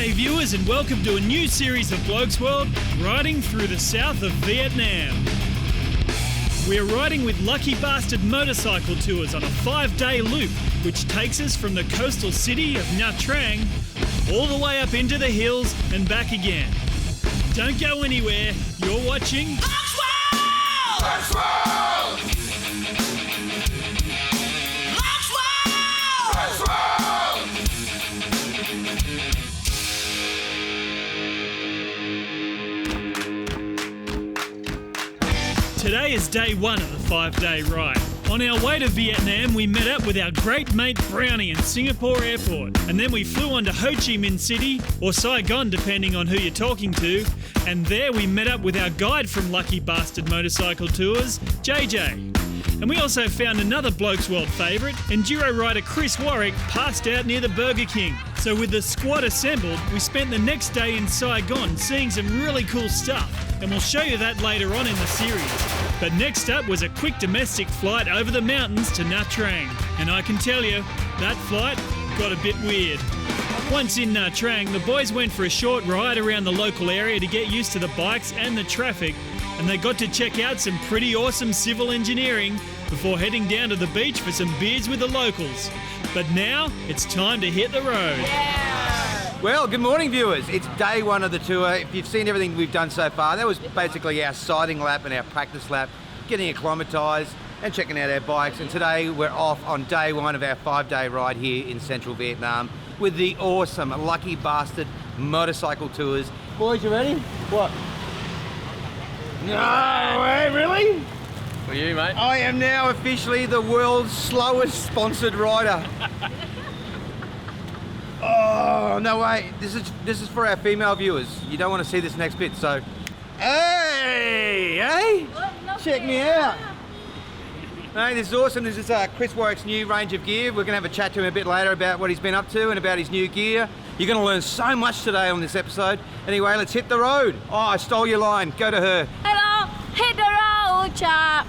G'day viewers and welcome to a new series of Blokesworld, riding through the south of Vietnam. We're riding with Lucky Bastard Motorcycle Tours on a 5-day loop which takes us from the coastal city of Nha Trang all the way up into the hills and back again. Don't go anywhere, you're watching Blokesworld! Blokesworld! Blokesworld! Blokesworld! Today is day one of the 5-day ride. On our way to Vietnam, we met up with our great mate Brownie in Singapore Airport. And then we flew on to Ho Chi Minh City, or Saigon depending on who you're talking to. And there we met up with our guide from Lucky Bastard Motorcycle Tours, JJ. And we also found another Blokesworld favourite, Enduro rider Chris Warwick, passed out near the Burger King. So with the squad assembled, we spent the next day in Saigon seeing some really cool stuff, and we'll show you that later on in the series. But next up was a quick domestic flight over the mountains to Nha Trang. And I can tell you, that flight got a bit weird. Once in Nha Trang, the boys went for a short ride around the local area to get used to the bikes and the traffic, and they got to check out some pretty awesome civil engineering before heading down to the beach for some beers with the locals. But now, it's time to hit the road. Yeah! Well, good morning viewers. It's day one of the tour. If you've seen everything we've done so far, that was basically our sighting lap and our practice lap, getting acclimatised and checking out our bikes. And today we're off on day one of our 5-day ride here in central Vietnam with the awesome Lucky Bastard Motorcycle Tours. Boys, you ready? What? No way, really? For you, mate. I am now officially the world's slowest sponsored rider. Oh, no way. This is for our female viewers. You don't want to see this next bit, so... Hey! Check me out. Hey, this is awesome. This is Chris Warwick's new range of gear. We're going to have a chat to him a bit later about what he's been up to and about his new gear. You're going to learn so much today on this episode. Anyway, let's hit the road. Oh, I stole your line. Go to her. Hello, hit the road, chap.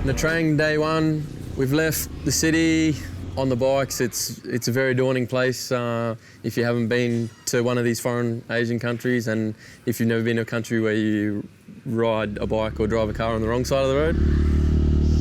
Nha Trang day one, we've left the city on the bikes. It's a very daunting place if you haven't been to one of these foreign Asian countries, and if you've never been to a country where you ride a bike or drive a car on the wrong side of the road.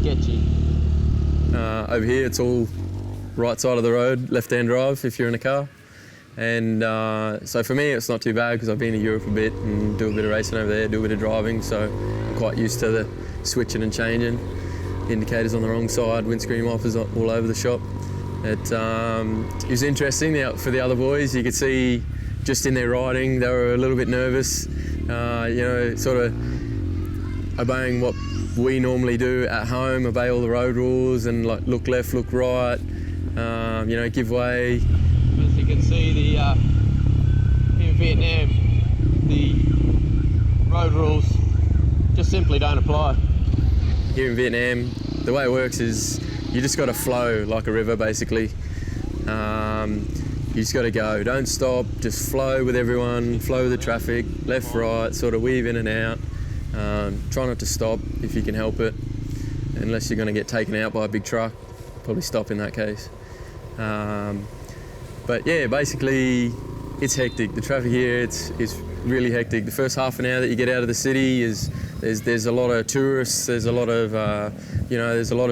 Sketchy. Over here it's all right side of the road, left-hand drive if you're in a car. And so for me it's not too bad because I've been in Europe a bit and do a bit of racing over there, do a bit of driving, so I'm quite used to the switching and changing. Indicators on the wrong side, windscreen wipers all over the shop. It was interesting for the other boys. You could see just in their riding they were a little bit nervous, sort of obeying what we normally do at home, obey all the road rules and like look left, look right, give way. As you can see, in Vietnam, the road rules just simply don't apply. Here in Vietnam, the way it works is you just got to flow like a river, basically. You just got to go, don't stop, just flow with everyone, flow with the traffic, left, right, sort of weave in and out. Try not to stop if you can help it, unless you're going to get taken out by a big truck, probably stop in that case. But yeah, basically it's hectic. The traffic here, it's really hectic. The first half an hour that you get out of the city is there's a lot of tourists. There's a lot of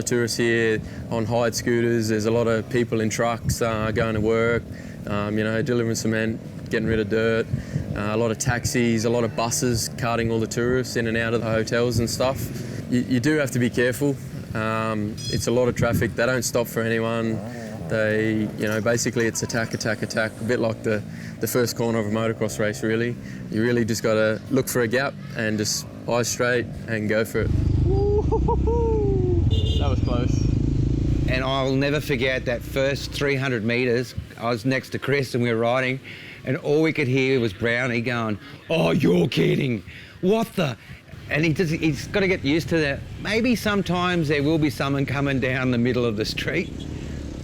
tourists here on hired scooters. There's a lot of people in trucks going to work, delivering cement, getting rid of dirt. A lot of taxis, a lot of buses carting all the tourists in and out of the hotels and stuff. You do have to be careful. It's a lot of traffic. They don't stop for anyone. They, basically it's attack, a bit like the first corner of a motocross race, really. You really just got to look for a gap and just eyes straight and go for it. That was close. And I'll never forget that first 300 metres. I was next to Chris and we were riding, and all we could hear was Brownie going, "Oh, you're kidding. What the?" And he's got to get used to that. Maybe sometimes there will be someone coming down the middle of the street,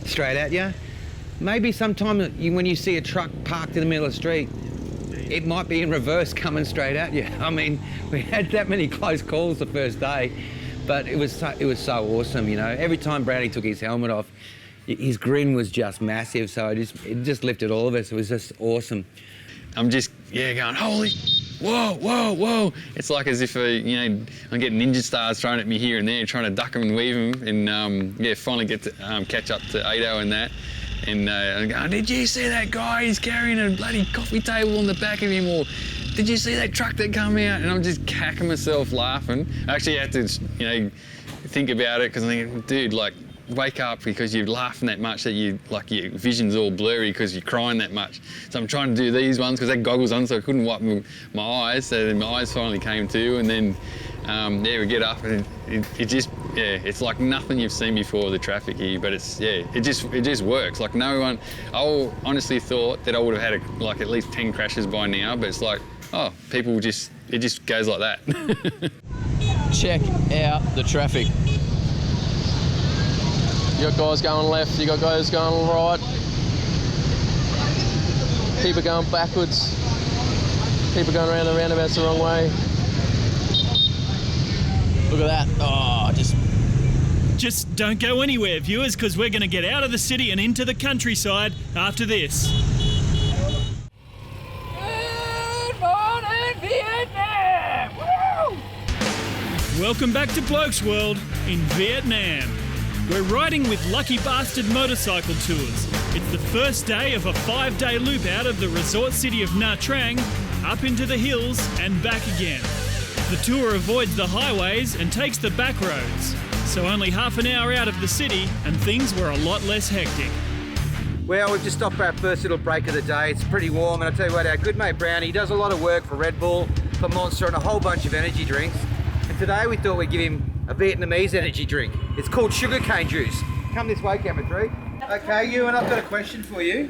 straight at you. Maybe sometime when you see a truck parked in the middle of the street, it might be in reverse coming straight at you. I mean, we had that many close calls the first day, but it was so awesome, you know. Every time Brownie took his helmet off, his grin was just massive, so it just lifted all of us. It was just awesome. I'm just, going, holy, whoa. It's like as if, I'm getting ninja stars thrown at me here and there, trying to duck them and weave them, and finally get to catch up to Ado and that. And I'm going, did you see that guy? He's carrying a bloody coffee table on the back of him, or did you see that truck that come out? And I'm just cacking myself laughing. I actually had to, think about it, because I'm thinking, dude, like, wake up, because you're laughing that much that your vision's all blurry because you're crying that much. So I'm trying to do these ones because I had goggles on, so I couldn't wipe my eyes. So then my eyes finally came to, and then we get up, and it just, it's like nothing you've seen before, the traffic here. But it's, it just works. Like no one, I honestly thought that I would have had at least 10 crashes by now, but it's like, oh, it just goes like that. Check out the traffic. You got guys going left, you got guys going right. People going backwards. People going around the roundabouts the wrong way. Look at that. Oh, Just don't go anywhere, viewers, because we're going to get out of the city and into the countryside after this. Good morning, Vietnam! Woo! Welcome back to Blokesworld in Vietnam. We're riding with Lucky Bastard Motorcycle Tours. It's the first day of a 5-day loop out of the resort city of Nha Trang, up into the hills and back again. The tour avoids the highways and takes the back roads, so only half an hour out of the city and things were a lot less hectic. Well, we've just stopped for our first little break of the day. It's pretty warm, and I'll tell you what, our good mate Brownie, he does a lot of work for Red Bull, for Monster, and a whole bunch of energy drinks. And today we thought we'd give him a Vietnamese energy drink. It's called sugarcane juice. Come this way, camera 3. Okay, you and I've got a question for you.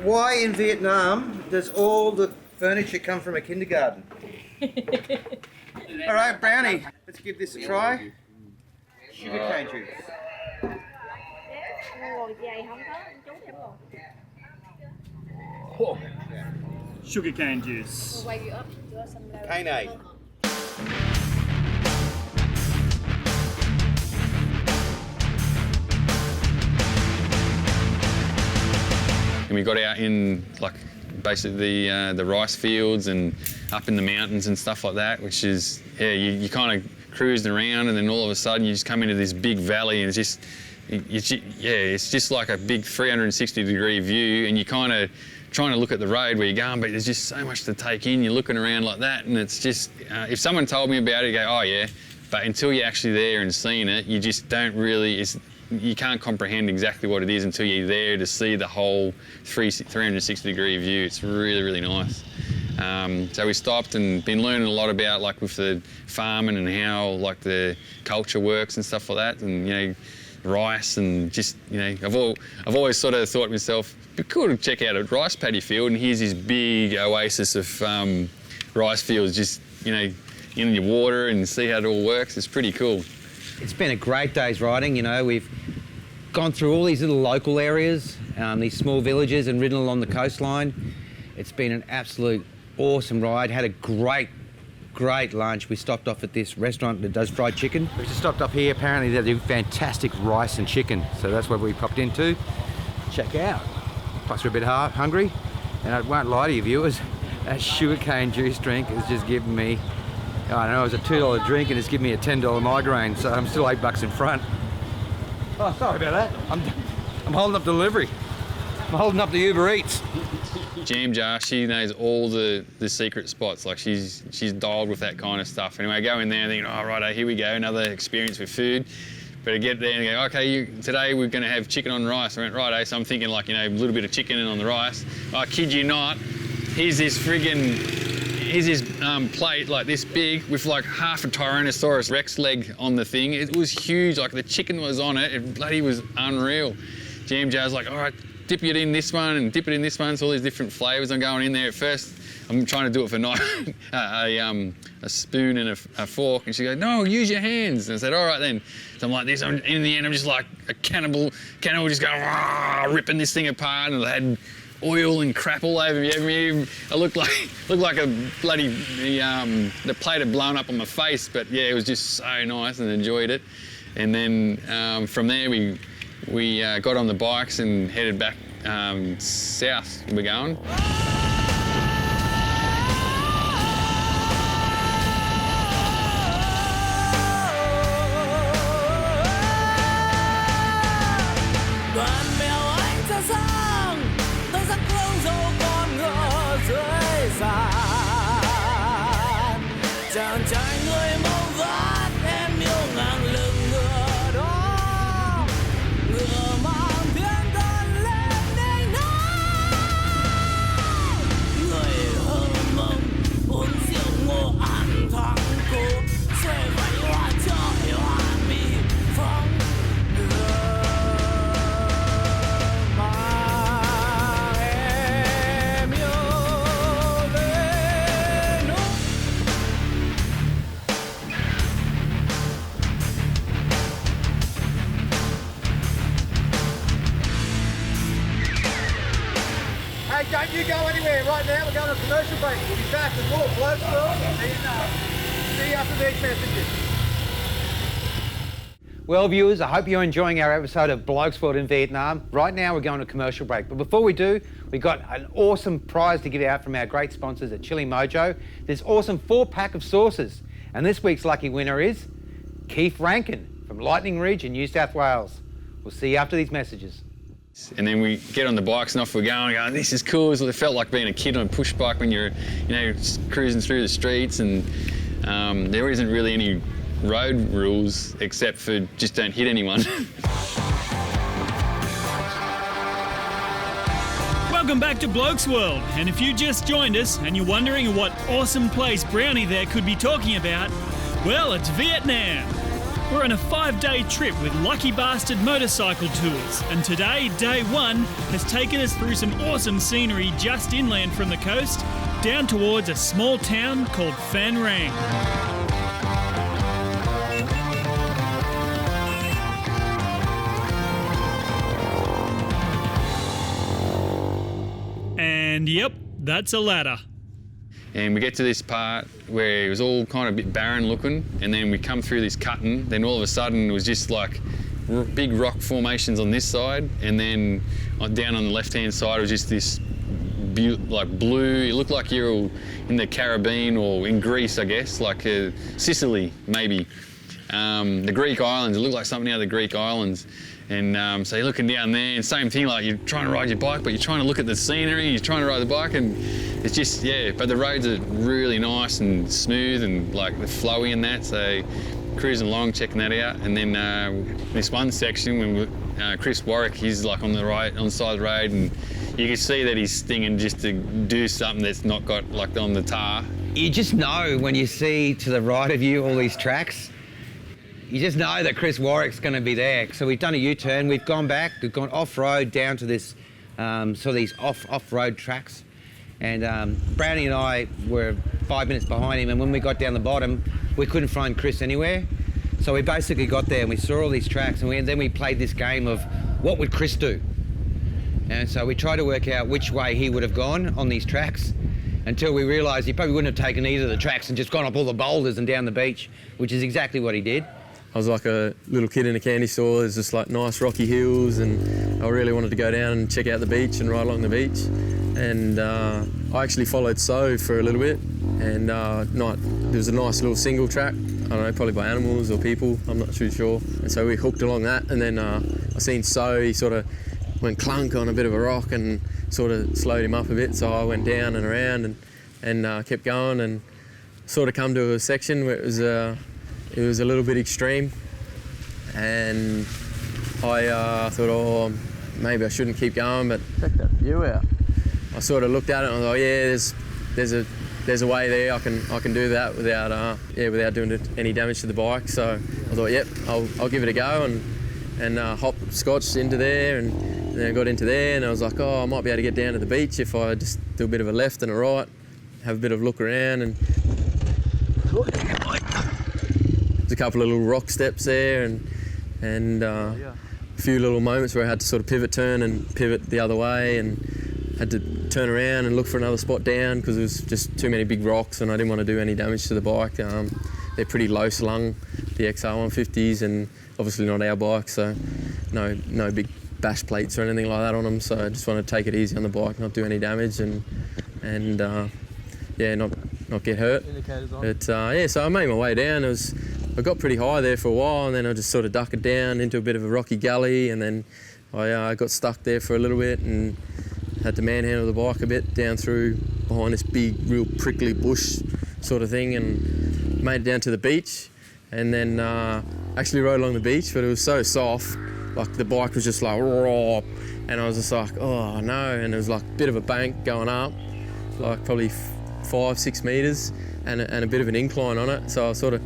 Why in Vietnam does all the furniture come from a kindergarten? All right, Brownie, let's give this a try. Sugarcane juice. Whoa. Sugarcane juice. Cane. And we got out in basically the rice fields and up in the mountains and stuff like that, which is, you kind of cruising around, and then all of a sudden you just come into this big valley, and it's just like a big 360-degree view, and you're kind of trying to look at the road where you're going, but there's just so much to take in. You're looking around like that, and it's just, if someone told me about it, you go, oh yeah, but until you're actually there and seeing it, you just don't really, you can't comprehend exactly what it is until you're there to see the whole 360-degree view. It's really, really nice. So we stopped and been learning a lot about with the farming and how the culture works and stuff like that, and rice, and just I've always sort of thought to myself, it'd be cool to check out a rice paddy field, and here's this big oasis of rice fields, just in your water, and see how it all works. It's pretty cool. It's been a great day's riding. We've gone through all these little local areas, these small villages, and ridden along the coastline. It's been an absolute awesome ride. Had a great lunch. We stopped off at this restaurant that does fried chicken. We just stopped up here. Apparently they do fantastic rice and chicken, so that's what we popped into. Check out. Plus we're a bit hungry, and I won't lie to you viewers, that sugarcane juice drink has just given me, I don't know, it was a $2 drink and it's given me a $10 migraine, so I'm still $8 in front. Oh, sorry about that. I'm holding up delivery. I'm holding up the Uber Eats. Jam Jar, she knows all the secret spots. She's dialed with that kind of stuff. Anyway, I go in there and think, oh, righto, here we go, another experience with food. But I get there and go, okay, today we're going to have chicken on rice. I went, righto, so I'm thinking a little bit of chicken on the rice. I kid you not, here's this plate this big with half a Tyrannosaurus Rex leg on the thing. It was huge, the chicken was on it. It bloody was unreal. Jam Jar's all right, dip it in this one and dip it in this one. It's all these different flavours. I'm going in there at first. I'm trying to do it for a spoon and a fork, and she goes, no, use your hands. And I said, all right then. So I'm like this, in the end I'm just like a cannibal just going, ripping this thing apart, and I had oil and crap all over me. I looked like a bloody the plate had blown up on my face. But yeah, it was just so nice and enjoyed it. And then from there we got on the bikes and headed back south. We're going. Đoàn mèo anh ra sang, tôi dắt phương dấu con ngựa dưới sàn. Chàng trai người màu vát em yêu ngang lưng ngựa đó, ngựa mang tiếng cất lên đỉnh núi. Người hơ mộng uống rượu ngô ăn thắng cô, xuề váy hoa trời hoa mi phóng đường. Hey, don't you go anywhere right now. We're going to a commercial break. We'll be back with more Blokesworld and see you after these messages. Well, viewers, I hope you're enjoying our episode of Blokesworld in Vietnam. Right now, we're going to a commercial break. But before we do, we've got an awesome prize to give out from our great sponsors at Chili Mojo. This awesome 4-pack of sauces. And this week's lucky winner is Keith Rankin from Lightning Ridge in New South Wales. We'll see you after these messages. And then we get on the bikes and off we're going, this is cool. It felt like being a kid on a push bike when you're, cruising through the streets, and there isn't really any road rules except for just don't hit anyone. Welcome back to Blokesworld, and if you just joined us and you're wondering what awesome place Brownie there could be talking about, well, it's Vietnam. We're on a 5-day trip with Lucky Bastard Motorcycle Tours, and today, day 1, has taken us through some awesome scenery just inland from the coast, down towards a small town called Phan Rang. And yep, that's a ladder. And we get to this part where it was all kind of a bit barren looking, and then we come through this cutting, then all of a sudden it was just like big rock formations on this side, and then down on the left-hand side it was just this like blue, it looked like you're in the Caribbean or in Greece, I guess, like Sicily maybe. The Greek islands, it looked like something out of the Greek islands. And so you're looking down there, and same thing, like you're trying to ride your bike, but you're trying to look at the scenery, you're trying to ride the bike, and it's just, yeah, but the roads are really nice and smooth and like they're flowy and that, so cruising along, checking that out. And then this one section, when Chris Warwick, he's like on the side of the road, and you can see that he's stinging just to do something that's not got like on the tar. You just know when you see to the right of you all these tracks, you just know that Chris Warwick's going to be there. So we've done a U-turn, we've gone back, we've gone off-road down to this, so these off-road tracks. And Brownie and I were 5 minutes behind him, and when we got down the bottom, we couldn't find Chris anywhere. So we basically got there and we saw all these tracks, and then we played this game of what would Chris do? And so we tried to work out which way he would have gone on these tracks, until we realised he probably wouldn't have taken either of the tracks and just gone up all the boulders and down the beach, which is exactly what he did. I was like a little kid in a candy store. There's just like nice rocky hills, and I really wanted to go down and check out the beach and ride along the beach. And I actually followed So for a little bit, and there was a nice little single track. I don't know, probably by animals or people, I'm not too sure. And so we hooked along that, and then I seen So, he sort of went clunk on a bit of a rock and sort of slowed him up a bit. So I went down and around and kept going, and sort of come to a section where it was a little bit extreme, and I thought, oh, maybe I shouldn't keep going, but Check that view out. I sort of looked at it and I thought, yeah, there's a way there. I can do that without doing any damage to the bike. So I thought, yep, I'll give it a go, and hopscotched into there, and then I got into there, and I was like, oh, I might be able to get down to the beach if I just do a bit of a left and a right, have a bit of a look around, and there's a couple of little rock steps there, and a few little moments where I had to sort of pivot turn and pivot the other way, and had to turn around and look for another spot down because there was just too many big rocks and I didn't want to do any damage to the bike. They're pretty low slung, the XR150s, and obviously not our bike, so no big bash plates or anything like that on them. So I just want to take it easy on the bike, not do any damage, and not get hurt. Indicators on. But so I made my way down. I got pretty high there for a while, and then I just sort of ducked down into a bit of a rocky gully, and then I got stuck there for a little bit and had to manhandle the bike a bit down through behind this big, real prickly bush sort of thing, and made it down to the beach, and then actually rode along the beach, but it was so soft, like the bike was just like raw, and I was just like, oh no, and it was like a bit of a bank going up, like probably 5-6 metres, and a bit of an incline on it, so I sort of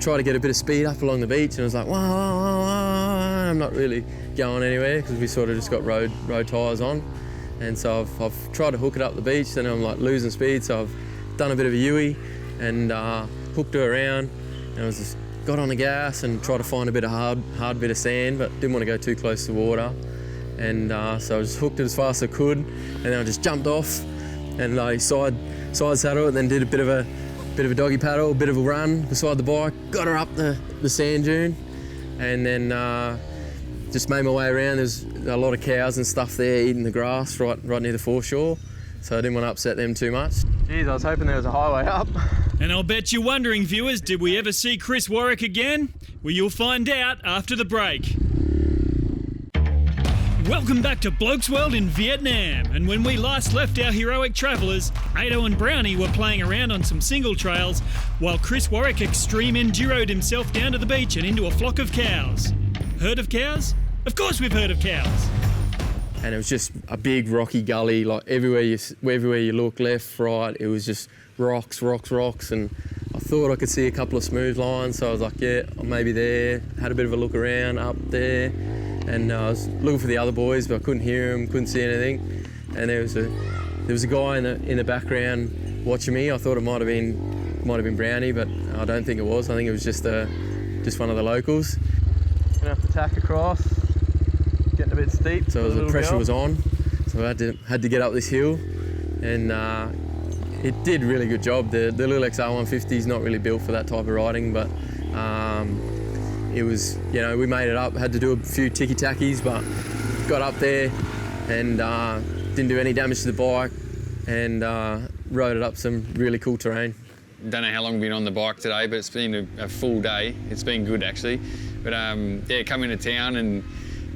tried to get a bit of speed up along the beach, and I was like, whoa, whoa, whoa, I'm not really going anywhere because we sort of just got road tyres on, and so I've tried to hook it up the beach, then I'm like losing speed, so I've done a bit of a U-ey and hooked her around, and I was just got on the gas and tried to find a bit of hard bit of sand, but didn't want to go too close to water, and so I just hooked it as fast as I could, and then I just jumped off and I side saddle, and then did a bit of a doggy paddle, a bit of a run beside the bike, got her up the sand dune, and then just made my way around. There's a lot of cows and stuff there eating the grass right near the foreshore, so I didn't want to upset them too much. Jeez, I was hoping there was a highway up. And I'll bet you're wondering, viewers, did we ever see Chris Warwick again? Well, you'll find out after the break. Welcome back to Blokesworld in Vietnam, and when we last left our heroic travellers, Ado and Brownie were playing around on some single trails, while Chris Warwick extreme enduroed himself down to the beach and into a flock of cows. Heard of cows? Of course we've heard of cows. And it was just a big rocky gully, like everywhere you look, left, right, it was just rocks, and I thought I could see a couple of smooth lines, so I was like, yeah, maybe there. Had a bit of a look around up there, and I was looking for the other boys, but I couldn't hear them, couldn't see anything. And there was a guy in the background watching me. I thought it might have been Brownie, but I don't think it was. I think it was just one of the locals. Gonna have to tack across. Getting a bit steep. So the pressure was on, so I had to get up this hill, and it did a really good job. The little XR150 is not really built for that type of riding, but it was, we made it up. Had to do a few ticky-tackies, but got up there and didn't do any damage to the bike, and rode it up some really cool terrain. Don't know how long we've been on the bike today, but it's been a full day. It's been good actually. But coming to town, and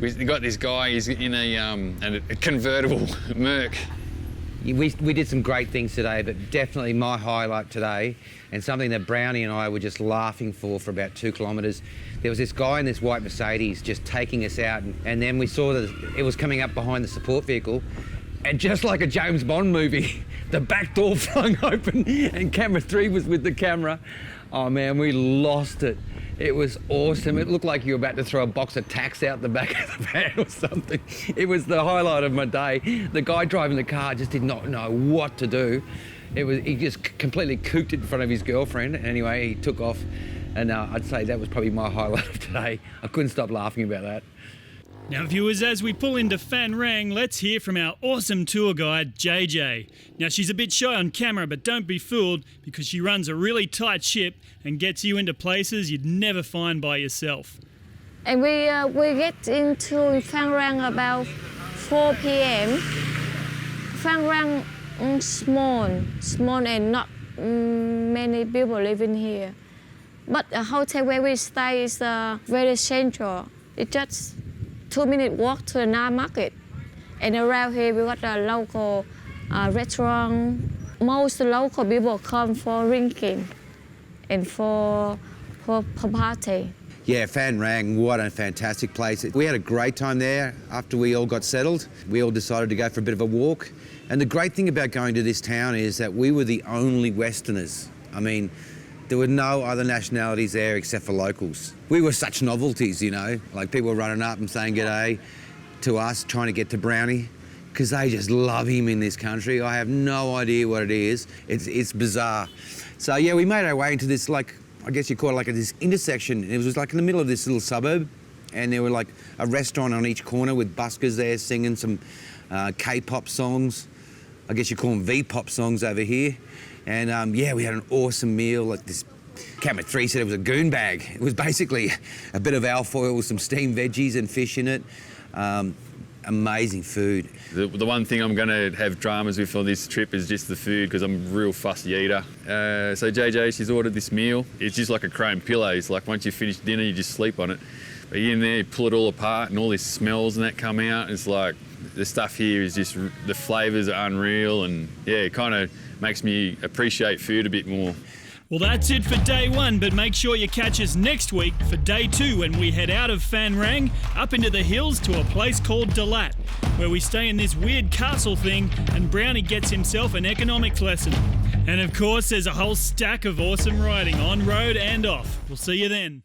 we got this guy. He's in a convertible Merc. We did some great things today, but definitely my highlight today, and something that Brownie and I were just laughing for about 2 kilometres. There was this guy in this white Mercedes just taking us out, and then we saw that it was coming up behind the support vehicle, and just like a James Bond movie, the back door flung open and camera 3 was with the camera. Oh man, we lost it. It was awesome. It looked like you were about to throw a box of tacks out the back of the van or something. It was the highlight of my day. The guy driving the car just did not know what to do. He just completely cooked in front of his girlfriend. Anyway, he took off, and I'd say that was probably my highlight of today. I couldn't stop laughing about that. Now, viewers, as we pull into Phan Rang, let's hear from our awesome tour guide, JJ. Now, she's a bit shy on camera, but don't be fooled, because she runs a really tight ship and gets you into places you'd never find by yourself. And we get into Phan Rang about 4 p.m. Phan Rang small and not many people living here. But the hotel where we stay is very central. It's just 2-minute walk to the night market. And around here we got a local restaurant. Most local people come for drinking and for party. Yeah, Phan Rang, what a fantastic place. We had a great time there. After we all got settled, we all decided to go for a bit of a walk. And the great thing about going to this town is that we were the only Westerners. I mean, there were no other nationalities there except for locals. We were such novelties, like people were running up and saying g'day to us, trying to get to Brownie, because they just love him in this country. I have no idea what it is. It's bizarre. So yeah, we made our way into this, I guess you call it this intersection. It was like in the middle of this little suburb, and there were like a restaurant on each corner with buskers there singing some K-pop songs. I guess you call them V-pop songs over here. And yeah, we had an awesome meal. Like this Camera 3 said it was a goon bag. It was basically a bit of alfoil with some steamed veggies and fish in it. Amazing food. The one thing I'm going to have dramas with on this trip is just the food, because I'm a real fussy eater. So JJ, she's ordered this meal. It's just like a chrome pillow. It's like once you finish dinner, you just sleep on it. But you in there, you pull it all apart and all these smells and that come out. It's like the stuff here is just, the flavours are unreal, and yeah, it kind of makes me appreciate food a bit more. Well, that's it for day one, but make sure you catch us next week for day two when we head out of Phan Rang up into the hills to a place called Dalat, where we stay in this weird castle thing and Brownie gets himself an economics lesson. And of course, there's a whole stack of awesome riding on road and off. We'll see you then.